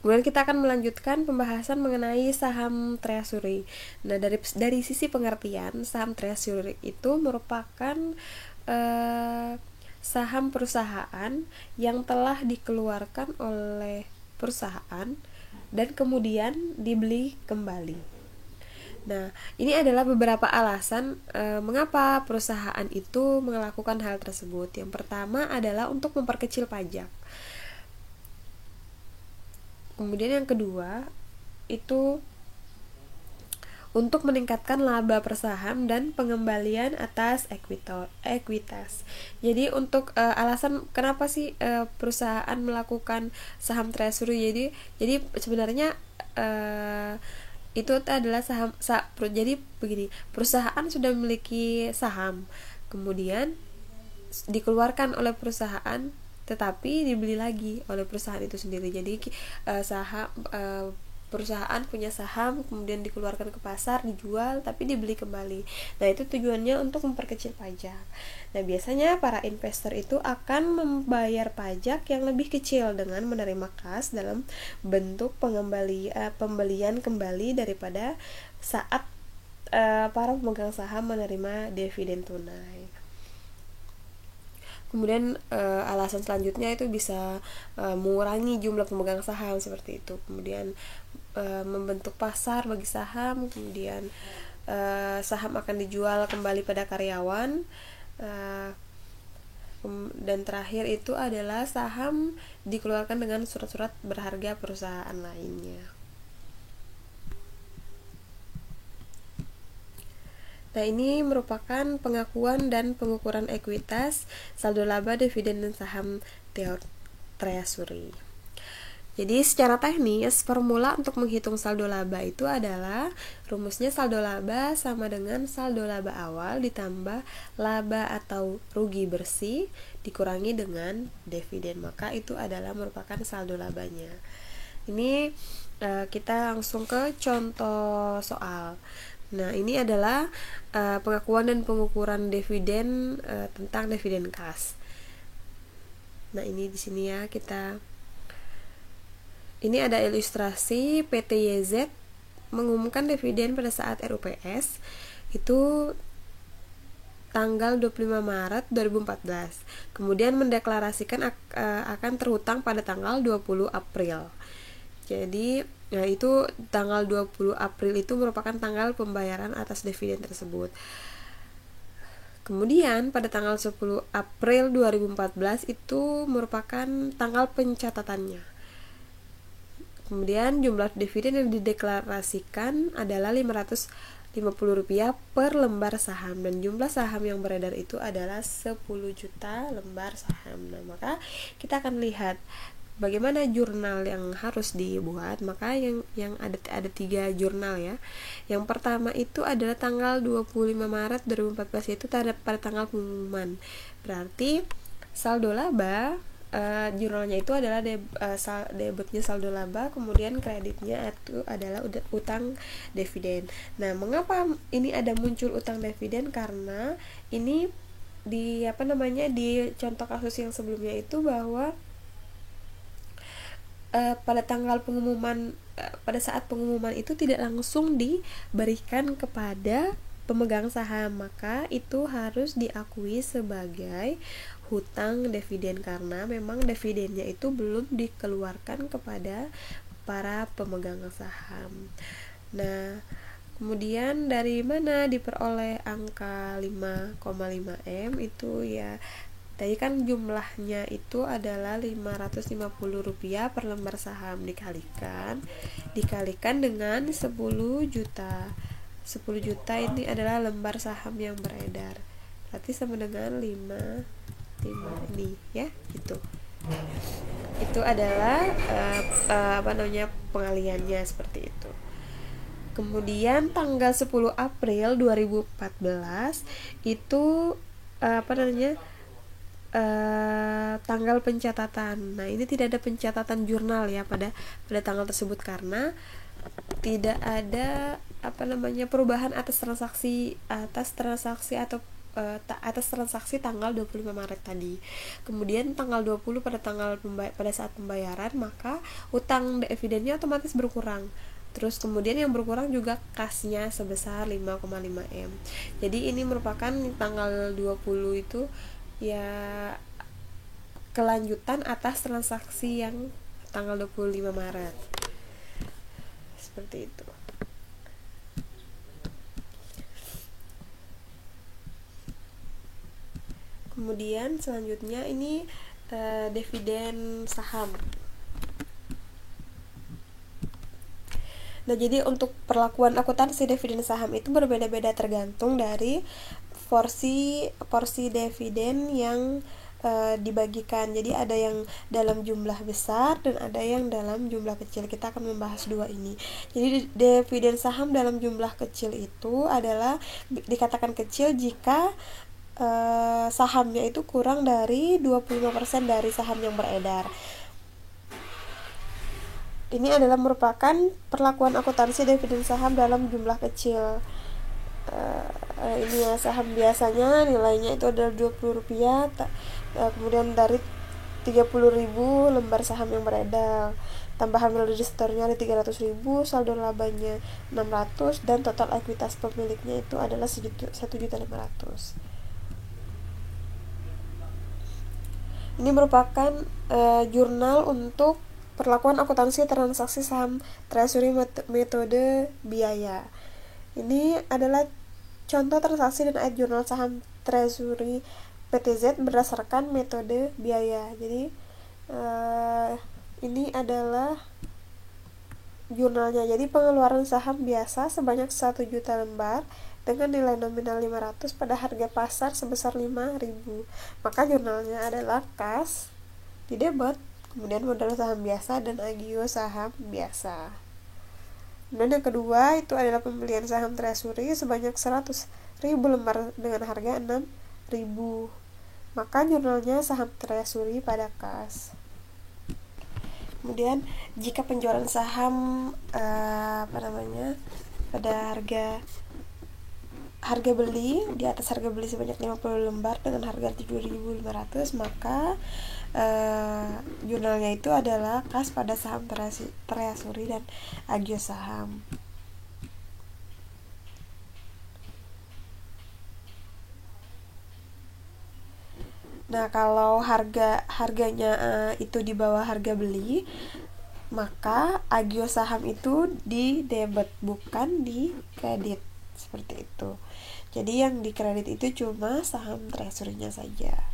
Kemudian kita akan melanjutkan pembahasan mengenai saham treasury. Nah, dari sisi pengertian, saham treasury itu merupakan saham perusahaan yang telah dikeluarkan oleh perusahaan dan kemudian dibeli kembali. Nah, ini adalah beberapa alasan mengapa perusahaan itu melakukan hal tersebut. Yang pertama adalah untuk memperkecil pajak. Kemudian yang kedua itu untuk meningkatkan laba per saham dan pengembalian atas ekuitas. Jadi untuk alasan kenapa sih perusahaan melakukan saham treasury? Jadi sebenarnya itu adalah jadi begini, perusahaan sudah memiliki saham, kemudian dikeluarkan oleh perusahaan tetapi dibeli lagi oleh perusahaan itu sendiri. Jadi perusahaan punya saham kemudian dikeluarkan ke pasar, dijual tapi dibeli kembali. Nah, itu tujuannya untuk memperkecil pajak. Nah, biasanya para investor itu akan membayar pajak yang lebih kecil dengan menerima kas dalam bentuk pembelian kembali daripada saat para pemegang saham menerima dividen tunai. Kemudian alasan selanjutnya itu bisa mengurangi jumlah pemegang saham seperti itu. Kemudian membentuk pasar bagi saham, kemudian saham akan dijual kembali pada karyawan, dan terakhir itu adalah saham dikeluarkan dengan surat-surat berharga perusahaan lainnya. Nah, ini merupakan pengakuan dan pengukuran ekuitas, saldo laba, dividen, dan saham treasury. Jadi secara teknis, formula untuk menghitung saldo laba itu adalah rumusnya saldo laba sama dengan saldo laba awal ditambah laba atau rugi bersih dikurangi dengan dividen. Maka itu adalah merupakan saldo labanya. Ini kita langsung ke contoh soal. Nah, ini adalah pengakuan dan pengukuran dividen tentang dividen kas. Nah, ini di sini ya ini ada ilustrasi PT YZ mengumumkan dividen pada saat RUPS itu tanggal 25 Maret 2014. Kemudian mendeklarasikan akan terhutang pada tanggal 20 April. Jadi, itu tanggal 20 April itu merupakan tanggal pembayaran atas dividen tersebut. Kemudian pada tanggal 10 April 2014 itu merupakan tanggal pencatatannya. Kemudian jumlah dividen yang dideklarasikan adalah Rp550 per lembar saham, dan jumlah saham yang beredar itu adalah 10 juta lembar saham. Nah, maka kita akan lihat bagaimana jurnal yang harus dibuat. Maka yang ada 3 jurnal ya. Yang pertama itu adalah tanggal 25 Maret 2014, yaitu pada tanggal pengumuman. Berarti saldo laba jurnalnya itu adalah debitnya saldo laba, kemudian kreditnya itu adalah utang dividen. Nah, mengapa ini ada muncul utang dividen? Karena ini di contoh kasus yang sebelumnya itu bahwa pada saat pengumuman itu tidak langsung diberikan kepada pemegang saham, maka itu harus diakui sebagai hutang dividen karena memang dividennya itu belum dikeluarkan kepada para pemegang saham. Nah, kemudian dari mana diperoleh angka 5,5 M itu ya? Tadi kan jumlahnya itu adalah Rp550 per lembar saham dikalikan dengan 10 juta. 10 juta ini adalah lembar saham yang beredar. Berarti sama dengan 5 ini ya, itu adalah pengaliannya seperti itu. Kemudian tanggal 10 April 2014 itu tanggal pencatatan. Nah, ini tidak ada pencatatan jurnal ya pada tanggal tersebut karena tidak ada perubahan atas transaksi atau atas transaksi tanggal 25 Maret tadi. Kemudian tanggal 20 pada saat pembayaran, maka utang dividennya otomatis berkurang. Terus kemudian yang berkurang juga kasnya sebesar 5,5 M. Jadi ini merupakan tanggal 20 itu ya kelanjutan atas transaksi yang tanggal 25 Maret. Seperti itu. Kemudian selanjutnya ini dividen saham. Nah, jadi untuk perlakuan akuntansi dividen saham itu berbeda-beda tergantung dari porsi dividen yang dibagikan. Jadi ada yang dalam jumlah besar dan ada yang dalam jumlah kecil. Kita akan membahas dua ini. Jadi dividen saham dalam jumlah kecil itu adalah dikatakan kecil jika sahamnya itu kurang dari 25% dari saham yang beredar. Ini adalah merupakan perlakuan akuntansi dividen saham dalam jumlah kecil. Ini ya, saham biasanya nilainya itu adalah Rp20, kemudian dari 30.000 lembar saham yang beredar, tambahan registernya ada 300.000, saldo labanya 600, dan total ekuitas pemiliknya itu adalah 1.500.000. Ini merupakan jurnal untuk perlakuan akuntansi transaksi saham treasury metode biaya. Ini adalah contoh transaksi dan ayat jurnal saham treasury PTZ berdasarkan metode biaya. Jadi ini adalah jurnalnya. Jadi pengeluaran saham biasa sebanyak 1 juta lembar dengan nilai nominal 500 pada harga pasar sebesar 5.000. Maka jurnalnya adalah kas di debit, kemudian modal saham biasa dan agio saham biasa. Dan yang kedua itu adalah pembelian saham treasury sebanyak 100.000 lembar dengan harga 6.000. Maka jurnalnya saham treasury pada kas. Kemudian jika penjualan saham pada harga beli di atas harga beli sebanyak 50 lembar dengan harga 7.500, maka jurnalnya itu adalah kas pada saham treasury dan agio saham. Nah, kalau harganya itu di bawah harga beli, maka agio saham itu di debit, bukan di kredit. Seperti itu. Jadi yang di kredit itu cuma saham treasury-nya saja.